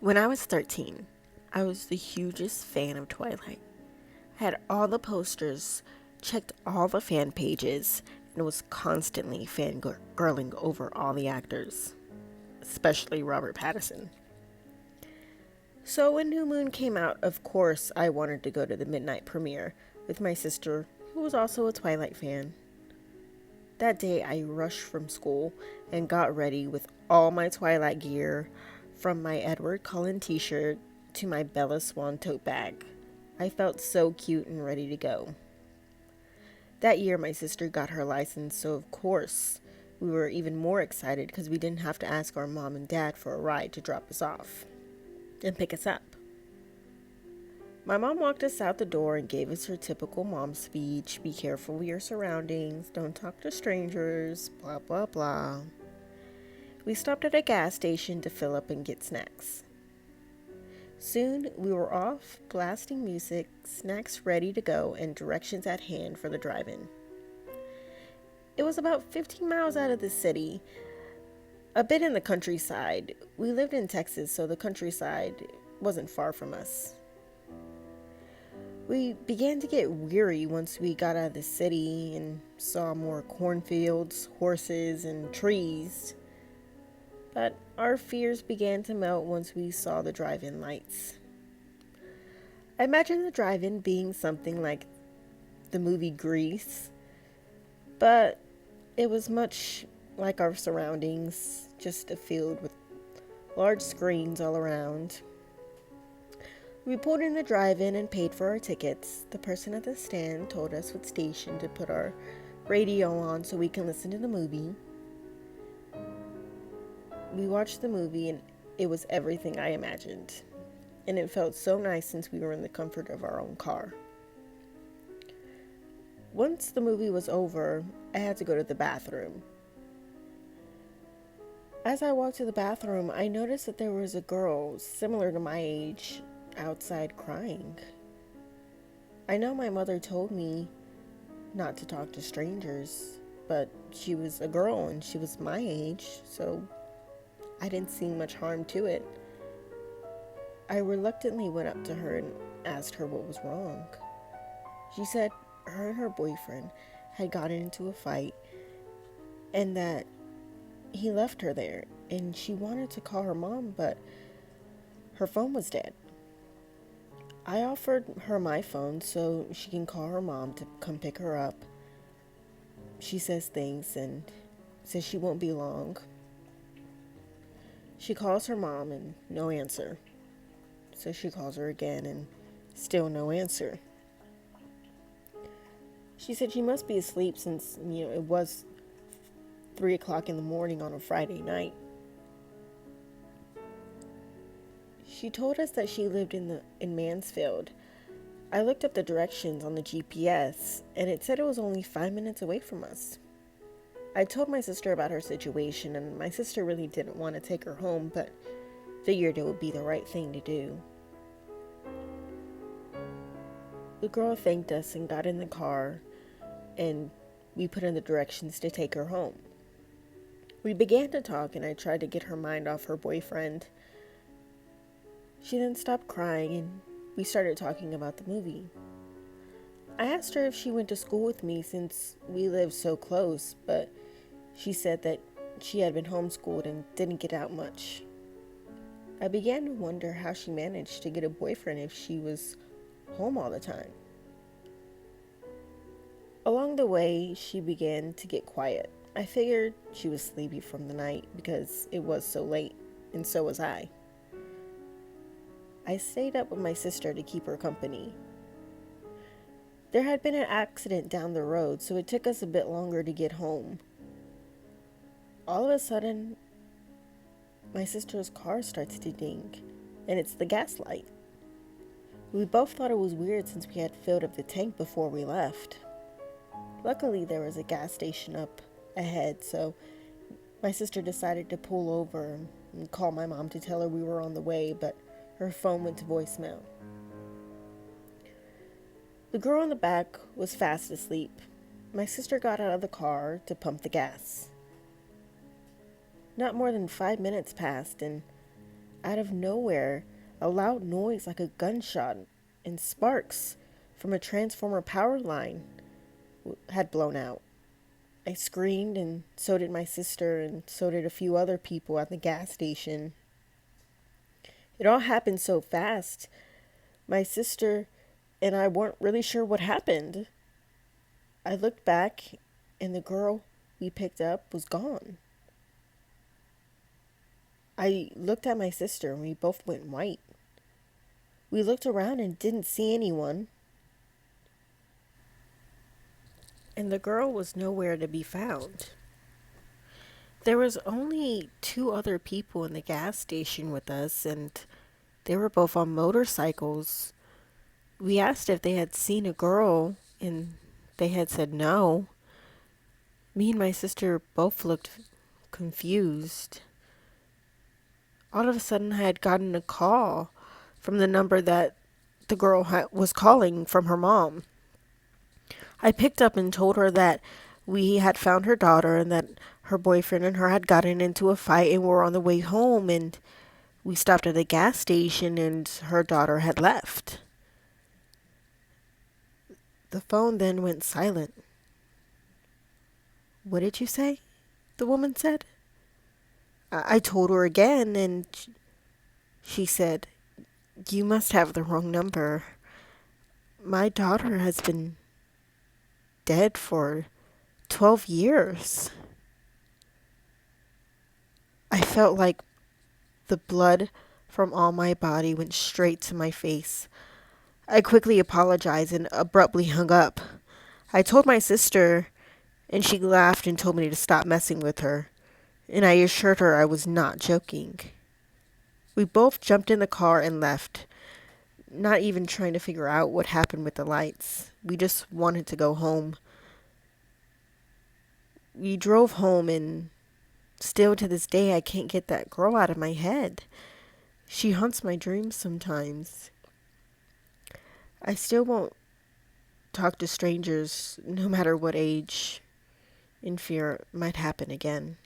When I was 13, I was the hugest fan of Twilight. I had all the posters, checked all the fan pages, and was constantly fangirling over all the actors, especially Robert Pattinson. So when New Moon came out, of course, I wanted to go to the midnight premiere with my sister, who was also a Twilight fan. That day, I rushed from school and got ready with all my Twilight gear, from my Edward Cullen t shirt to my Bella Swan tote bag. I felt so cute and ready to go. That year, my sister got her license, so of course, we were even more excited because we didn't have to ask our mom and dad for a ride to drop us off and pick us up. My mom walked us out the door and gave us her typical mom speech: be careful of your surroundings, don't talk to strangers, blah blah blah. We stopped at a gas station to fill up and get snacks. Soon we were off, blasting music, snacks ready to go, and directions at hand for the drive in. It was about 15 miles out of the city, a bit in the countryside. We lived in Texas, so the countryside wasn't far from us. We began to get weary once we got out of the city and saw more cornfields, horses, and trees. But our fears began to melt once we saw the drive-in lights. I imagine the drive-in being something like the movie Grease, but it was much like our surroundings, just a field with large screens all around. We pulled in the drive-in and paid for our tickets. The person at the stand told us what station to put our radio on so we can listen to the movie. We watched the movie and it was everything I imagined. And it felt so nice since we were in the comfort of our own car. Once the movie was over, I had to go to the bathroom. As I walked to the bathroom, I noticed that there was a girl similar to my age outside crying. I know my mother told me not to talk to strangers, but she was a girl and she was my age, so I didn't see much harm to it. I reluctantly went up to her and asked her what was wrong. She said her and her boyfriend had gotten into a fight and that he left her there, and she wanted to call her mom, but her phone was dead. I offered her my phone so she can call her mom to come pick her up. She says thanks and says she won't be long. She calls her mom and no answer. So she calls her again and still no answer. She said she must be asleep since, it was 3 o'clock in the morning on a Friday night. She told us that she lived in Mansfield. I looked up the directions on the GPS and it said it was only 5 minutes away from us. I told my sister about her situation and my sister really didn't want to take her home, but figured it would be the right thing to do. The girl thanked us and got in the car and we put in the directions to take her home. We began to talk and I tried to get her mind off her boyfriend. She then stopped crying and we started talking about the movie. I asked her if she went to school with me since we lived so close, but she said that she had been homeschooled and didn't get out much. I began to wonder how she managed to get a boyfriend if she was home all the time. Along the way, she began to get quiet. I figured she was sleepy from the night because it was so late, and so was I. I stayed up with my sister to keep her company. There had been an accident down the road, so it took us a bit longer to get home. All of a sudden, my sister's car starts to ding, and it's the gas light. We both thought it was weird since we had filled up the tank before we left. Luckily, there was a gas station up ahead, so my sister decided to pull over and call my mom to tell her we were on the way, but her phone went to voicemail. The girl in the back was fast asleep. My sister got out of the car to pump the gas. Not more than 5 minutes passed, and Out of nowhere, a loud noise like a gunshot and sparks from a transformer power line had blown out. I screamed, and so did my sister, and so did a few other people at the gas station. It all happened so fast. My sister and I weren't really sure what happened. I looked back, and the girl we picked up was gone. I looked at my sister, and we both went white. We looked around and didn't see anyone, and the girl was nowhere to be found. There was only two other people in the gas station with us, and they were both on motorcycles. We asked if they had seen a girl, and they had said no. Me and my sister both looked confused. All of a sudden, I had gotten a call from the number that the girl was calling from her mom. I picked up and told her that we had found her daughter and that her boyfriend and her had gotten into a fight and were on the way home, and we stopped at a gas station and her daughter had left. The phone then went silent. "What did you say?" the woman said. I told her again, and she said, "You must have the wrong number. My daughter has been dead for 12 years. I felt like the blood from all my body went straight to my face. I quickly apologized and abruptly hung up. I told my sister, and she laughed and told me to stop messing with her, and I assured her I was not joking. We both jumped in the car and left, not even trying to figure out what happened with the lights. We just wanted to go home. We drove home, and still to this day I can't get that girl out of my head. She haunts my dreams sometimes. I still won't talk to strangers, no matter what age, in fear it might happen again.